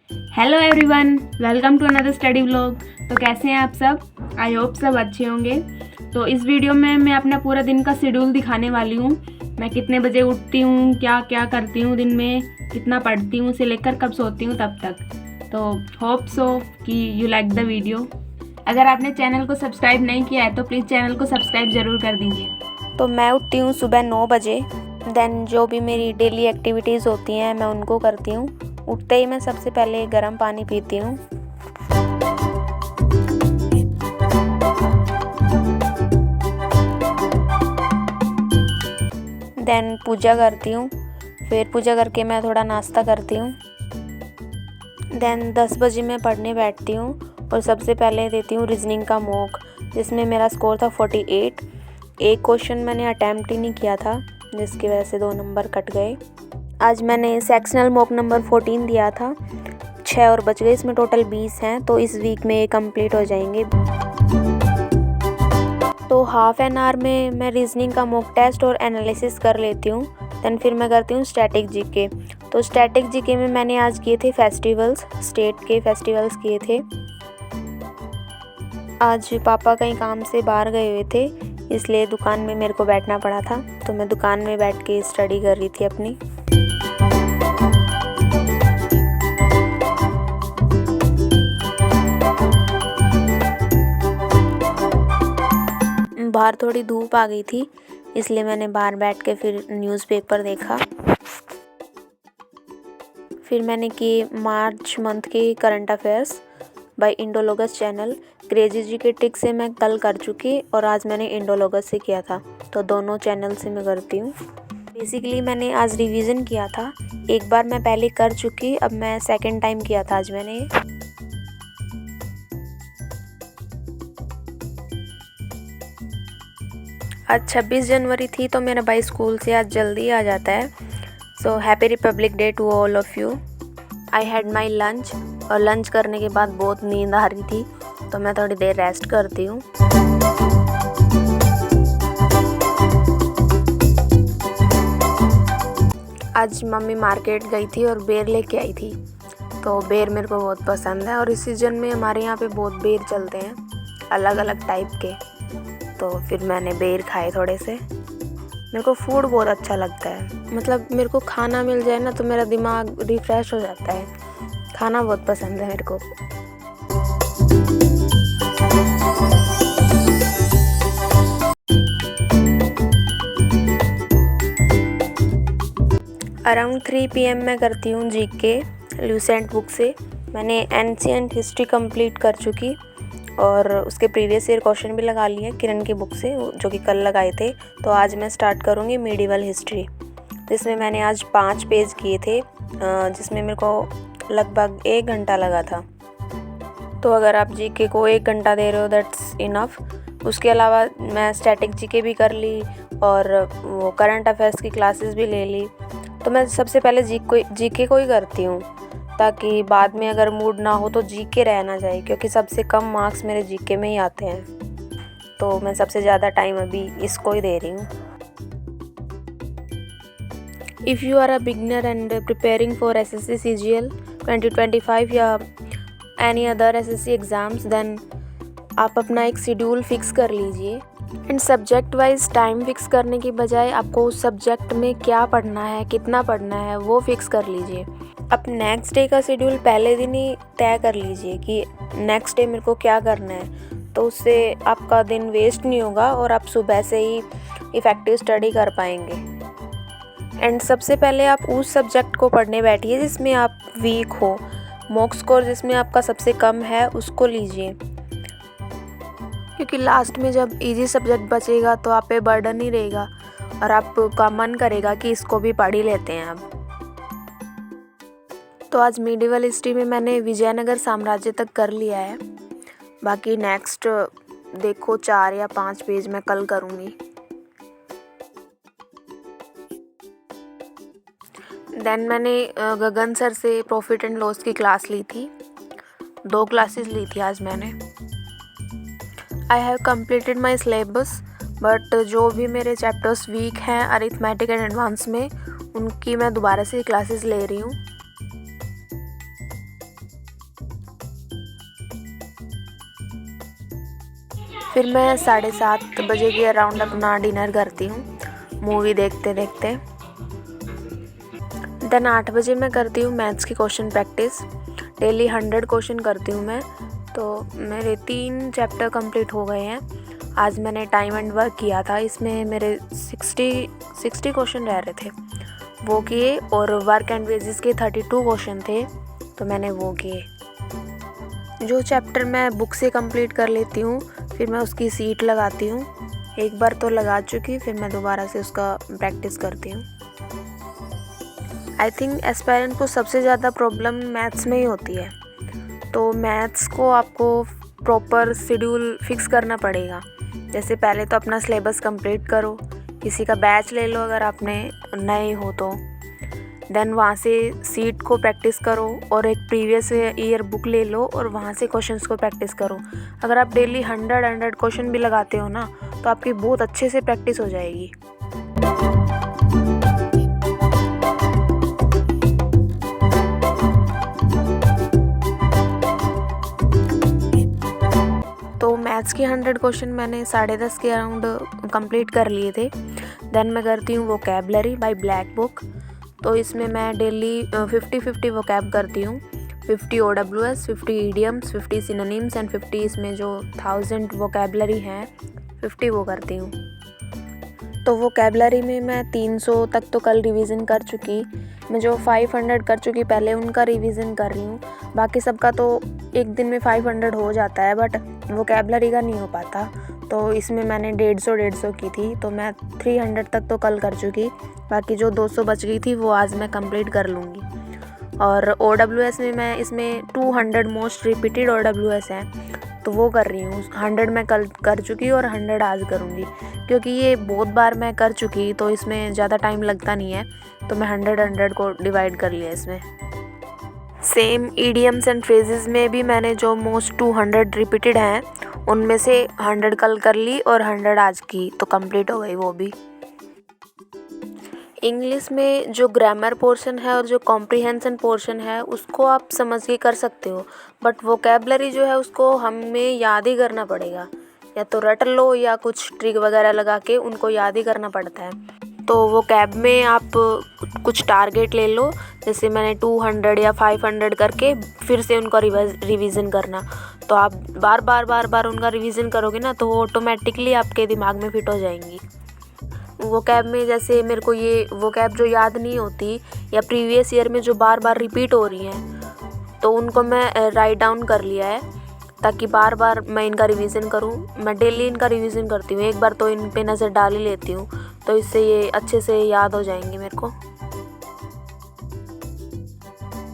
Hello everyone, welcome to another study vlog. तो कैसे हैं आप सब? आई होप सब अच्छे होंगे। तो इस वीडियो में मैं अपना पूरा दिन का शेड्यूल दिखाने वाली हूँ। मैं कितने बजे उठती हूँ, क्या क्या करती हूँ दिन में, कितना पढ़ती हूँ से लेकर कब सोती हूँ तब तक। तो होप सो कि यू लाइक द वीडियो। अगर आपने चैनल को सब्सक्राइब नहीं किया है तो प्लीज़ चैनल को सब्सक्राइब ज़रूर कर दीजिए। तो मैं उठती हूँ सुबह 9 बजे। देन जो भी मेरी डेली एक्टिविटीज़ होती हैं मैं उनको करती हूँ। उठते ही मैं सबसे पहले गर्म पानी पीती हूँ। देन पूजा करती हूँ। फिर पूजा करके मैं थोड़ा नाश्ता करती हूँ। देन 10 बजे मैं पढ़ने बैठती हूँ और सबसे पहले देती हूँ रीजनिंग का मॉक, जिसमें मेरा स्कोर था 48। एक क्वेश्चन मैंने अटैम्प्ट ही नहीं किया था, जिसकी वजह से 2 नंबर कट गए। आज मैंने सेक्शनल मॉक नंबर 14 दिया था। 6 और बच गए, इसमें टोटल 20 हैं, तो इस वीक में ये कंप्लीट हो जाएंगे। तो हाफ एन आवर में मैं रीजनिंग का मॉक टेस्ट और एनालिसिस कर लेती हूँ। देन फिर मैं करती हूँ स्टैटिक जीके। तो स्टैटिक जीके में मैंने आज किए थे फेस्टिवल्स, स्टेट के फेस्टिवल्स किए थे। आज पापा कहीं काम से बाहर गए हुए थे, इसलिए दुकान में मेरे को बैठना पड़ा था। तो मैं दुकान में बैठ के स्टडी कर रही थी अपनी। बाहर थोड़ी धूप आ गई थी, इसलिए मैंने बाहर बैठ के फिर न्यूज़पेपर देखा। फिर मैंने किए मार्च मंथ के करंट अफेयर्स बाय इंडोलॉगस चैनल। क्रेजी जी के ट्रिक से मैं कल कर चुकी और आज मैंने इंडोलॉगस से किया था, तो दोनों चैनल से मैं करती हूँ। बेसिकली मैंने आज रिवीजन किया था। एक बार मैं पहले कर चुकी, अब मैं सेकंड टाइम किया था आज मैंने। आज 26 जनवरी थी, तो मेरा भाई स्कूल से आज जल्दी आ जाता है। So happy republic day to all of you. I had my lunch, और लंच करने के बाद बहुत नींद आ रही थी, तो मैं थोड़ी देर रेस्ट करती हूँ। आज मम्मी मार्केट गई थी और बेर लेके आई थी। तो बेर मेरे को बहुत पसंद है, और इस सीज़न में हमारे यहाँ पे बहुत बेर चलते हैं, अलग अलग टाइप के। तो फिर मैंने बेर खाए थोड़े से। मेरे को फूड बहुत अच्छा लगता है, मतलब मेरे को खाना मिल जाए ना तो मेरा दिमाग रिफ़्रेश हो जाता है। खाना बहुत पसंद है मेरे को। अराउंड 3 PM मैं करती हूँ जीके ल्यूसेंट बुक से। मैंने एंशिएंट हिस्ट्री कंप्लीट कर चुकी, और उसके प्रीवियस ईयर क्वेश्चन भी लगा लिए किरण की बुक से, जो कि कल लगाए थे। तो आज मैं स्टार्ट करूँगी मीडिवल हिस्ट्री, जिसमें मैंने आज 5 पेज किए थे, जिसमें मेरे को लगभग 1 घंटा लगा था। तो अगर आप जीके को 1 घंटा दे रहे हो, दैट्स इनफ। उसके अलावा मैं स्टैटिक जीके भी कर ली, और वो करंट अफेयर्स की क्लासेस भी ले ली। तो मैं सबसे पहले जीके को ही करती हूँ, ताकि बाद में अगर मूड ना हो तो जीके रह ना जाए, क्योंकि सबसे कम मार्क्स मेरे जीके में ही आते हैं। तो मैं सबसे ज़्यादा टाइम अभी इसको ही दे रही हूँ। If you are a beginner and preparing for SSC CGL 2025 या any other SSC exams, then आप अपना एक शेड्यूल फिक्स कर लीजिए। And subject wise time fix करने की बजाय आपको उस सब्जेक्ट में क्या पढ़ना है, कितना पढ़ना है, वो फिक्स कर लीजिए। अब नेक्स्ट डे का शेड्यूल पहले दिन ही तय कर लीजिए कि नेक्स्ट डे मेरे को क्या करना है, तो उससे आपका दिन वेस्ट नहीं होगा और आप सुबह से ही इफ़ेक्टिव स्टडी कर पाएंगे। एंड सबसे पहले आप उस सब्जेक्ट को पढ़ने बैठिए जिसमें आप वीक हो। मॉक स्कोर जिसमें आपका सबसे कम है उसको लीजिए, क्योंकि लास्ट में जब इजी सब्जेक्ट बचेगा तो आप पे बर्डन ही रहेगा और आपका मन करेगा कि इसको भी पढ़ ही लेते हैं अब। तो आज मीडिवल हिस्ट्री में मैंने विजयनगर साम्राज्य तक कर लिया है। बाकी नेक्स्ट देखो 4 या 5 पेज मैं कल करूँगी। देन मैंने गगन सर से प्रॉफिट एंड लॉस की क्लास ली थी। 2 क्लासेस ली थी आज मैंने। I have completed my syllabus, but जो भी मेरे चैप्टर्स वीक हैं अरिथमेटिक एंड एडवांस में, उनकी मैं दोबारा से क्लासेस ले रही हूँ। फिर मैं 7:30 बजे के अराउंड अपना डिनर करती हूँ मूवी देखते देखते। देन 8 बजे मैं करती हूँ मैथ्स की क्वेश्चन प्रैक्टिस। डेली 100 क्वेश्चन करती हूँ मैं। तो मेरे 3 चैप्टर कंप्लीट हो गए हैं। आज मैंने टाइम एंड वर्क किया था, इसमें मेरे 60 क्वेश्चन रह रहे थे, वो किए। और वर्क एंड वेजेस के 32 क्वेश्चन थे, तो मैंने वो किए। जो चैप्टर मैं बुक से कंप्लीट कर लेती हूँ फिर मैं उसकी सीट लगाती हूँ। एक बार तो लगा चुकी, फिर मैं दोबारा से उसका प्रैक्टिस करती हूँ। आई थिंक एस्पायरेंट को सबसे ज़्यादा प्रॉब्लम मैथ्स में ही होती है। तो मैथ्स को आपको प्रॉपर शेड्यूल फिक्स करना पड़ेगा। जैसे पहले तो अपना सिलेबस कंप्लीट करो, किसी का बैच ले लो अगर आपने नए हो तो। देन वहाँ से सीट को प्रैक्टिस करो और एक प्रीवियस ईयर बुक ले लो और वहाँ से क्वेश्चंस को प्रैक्टिस करो। अगर आप डेली 100 क्वेश्चन भी लगाते हो ना, तो आपकी बहुत अच्छे से प्रैक्टिस हो जाएगी। तो मैथ्स के 100 क्वेश्चन मैंने 10:30 के अराउंड कंप्लीट कर लिए थे। देन मैं करती हूँ वोकैबलरी बाय ब्लैक बुक। तो इसमें मैं डेली 50-50 वोकैब करती हूँ। 50 OWS, 50 इडियम्स, 50 सिनोनिम्स एंड 50 इसमें जो 1000 वोकैबलरी हैं 50 वो करती हूँ। तो वोकैबलरी में मैं 300 तक तो कल रिवीजन कर चुकी। मैं जो 500 कर चुकी पहले उनका रिवीजन कर रही हूँ। बाकी सबका तो एक दिन में 500 हो जाता है, बट वोकैबलरी का नहीं हो पाता। तो इसमें मैंने 150 की थी, तो मैं 300 तक तो कल कर चुकी। बाकी जो 200 बच गई थी वो आज मैं कंप्लीट कर लूँगी। और OWS में मैं इसमें 200 मोस्ट रिपीटेड OWS हैं, तो वो कर रही हूँ। 100 मैं कल कर चुकी और 100 आज करूँगी, क्योंकि ये बहुत बार मैं कर चुकी तो इसमें ज़्यादा टाइम लगता नहीं है। तो मैं 100 को डिवाइड कर लिया इसमें। सेम ईडियम्स एंड फ्रेजेस में भी मैंने जो मोस्ट 200 रिपीटेड हैं उनमें से 100 कल कर ली और 100 आज की, तो कंप्लीट हो गई वो भी। इंग्लिश में जो ग्रामर पोर्शन है और जो कॉम्प्रिहेंशन पोर्शन है उसको आप समझ के कर सकते हो, बट वोकैबलरी जो है उसको हमें याद ही करना पड़ेगा। या तो रट लो या कुछ ट्रिक वगैरह लगा के उनको याद ही करना पड़ता है। तो वोकैब में आप कुछ टारगेट ले लो, जैसे मैंने 200 या 500 करके फिर से उनका रिवीजन करना। तो आप बार बार उनका रिवीजन करोगे ना, तो वो ऑटोमेटिकली आपके दिमाग में फिट हो जाएंगी। वोकैब में जैसे मेरे को ये वोकैब जो याद नहीं होती या प्रीवियस ईयर में जो बार बार रिपीट हो रही हैं, तो उनको मैं राइट डाउन कर लिया है ताकि बार बार मैं इनका रिवीजन करूं। मैं डेली इनका रिवीजन करती हूँ, एक बार तो इन पे नज़र डाल ही लेती हूँ, तो इससे ये अच्छे से याद हो जाएंगे मेरे को।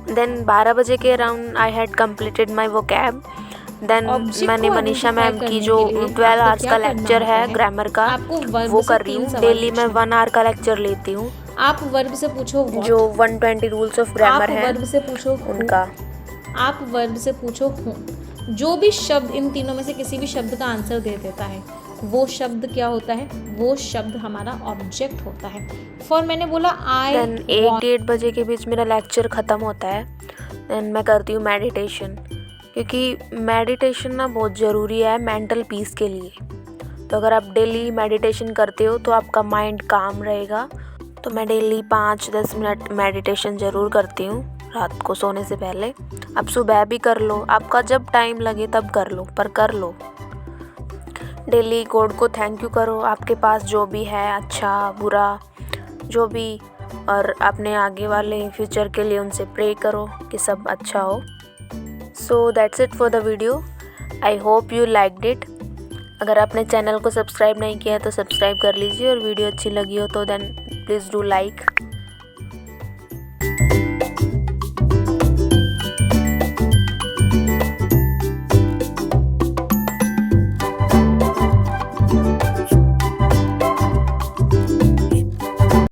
देन 12 बजे के around I had completed my vocab. Then मैंने मनीषा मैम की जो 12 आवर्स का लेक्चर है ग्रामर का वो कर रही हूँ। डेली मैं 1 आवर का लेक्चर लेती हूँ। आप वर्ब से पूछो जो 120 रूल्स ऑफ ग्रामर है वर्ब से पूछो उनका। आप वर्ब से पूछो हूँ। जो भी शब्द इन तीनों में से किसी भी शब्द का आंसर दे देता है वो शब्द क्या होता है? वो शब्द हमारा ऑब्जेक्ट होता है। फॉर मैंने बोला आई। देन 8 बजे के बीच मेरा लेक्चर ख़त्म होता है। देन मैं करती हूँ मेडिटेशन, क्योंकि मेडिटेशन ना बहुत ज़रूरी है मेंटल पीस के लिए। तो अगर आप डेली मेडिटेशन करते हो तो आपका माइंड काम रहेगा। तो मैं डेली 5-10 मिनट मेडिटेशन ज़रूर करती हूँ रात को सोने से पहले। आप सुबह भी कर लो, आपका जब टाइम लगे तब कर लो, पर कर लो। डेली गॉड को थैंक यू करो, आपके पास जो भी है, अच्छा बुरा जो भी, और अपने आगे वाले फ्यूचर के लिए उनसे प्रे करो कि सब अच्छा हो। So that's it for the video. I hope you liked it. अगर आपने चैनल को सब्सक्राइब नहीं किया है तो सब्सक्राइब कर लीजिए, और वीडियो अच्छी लगी हो तो देन प्लीज़ डू लाइक।